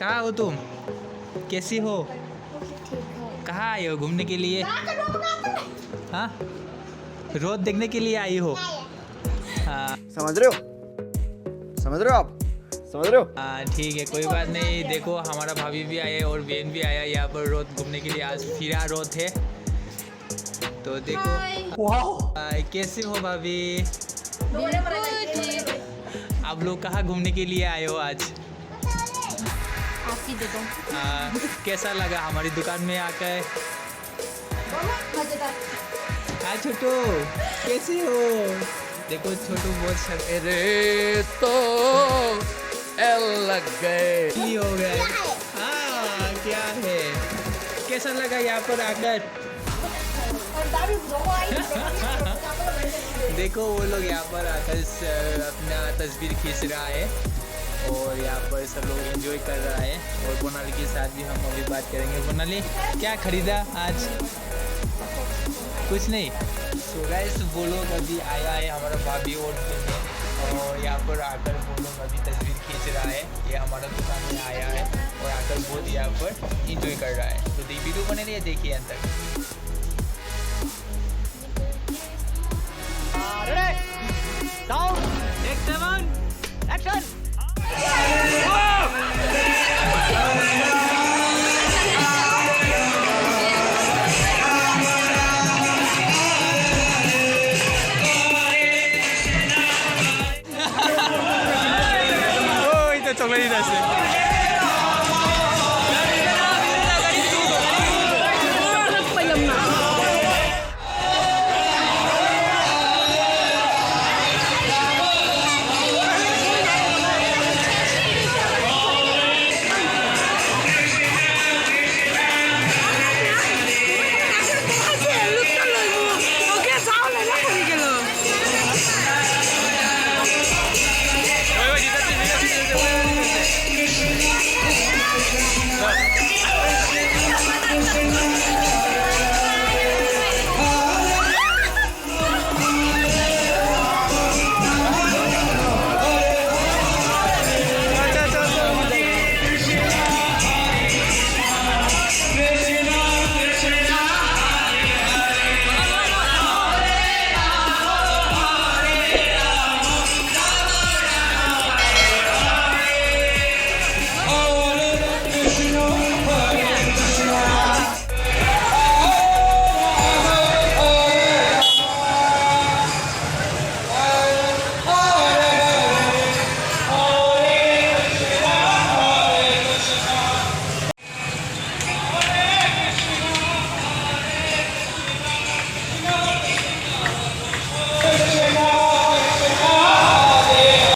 कहाँ हो तुम? कैसी हो? कहाँ आए हो घूमने के लिए? हाँ, रोड देखने के लिए आई हो? हाँ समझ रहे हो? समझ रहे हो आप? समझ रहे हो? हाँ, ठीक है, कोई बात नहीं। देखो हमारा भाभी भी आया और बहन भी आया यहाँ पर रोड घूमने के लिए। आज फिरा रोड है तो देखो। हाय, कैसे हो भाभी? आप लोग कहाँ घूमने के लिए आए हो आज? आपकी देखो कैसा लगा हमारी दुकान में आकर? हाँ छोटू, कैसे हो? देखो छोटू बहुत शर्त रे तो एल लग गए। हो गए। हाँ, क्या है? कैसा लगा यहाँ पर आकर? देखो वो लोग यहाँ पर आकर अपना तस्वीर खींच रहा है और यहाँ पर सब लोग एंजॉय कर रहा है। और मोनाली के साथ भी हम अभी बात करेंगे। मोनाली, क्या खरीदा आज? कुछ नहीं। सो गाइस, वो लोग अभी आया है हमारा भाभी और बहन, और यहाँ पर आकर वो लोग अभी तस्वीर खींच रहा है। ये हमारा दुकान में आया है और आकर बहुत यहाँ पर एंजॉय कर रहा है। तो वीडियो बने रहिए, देखिए अंत तक। Sound, take 7, action.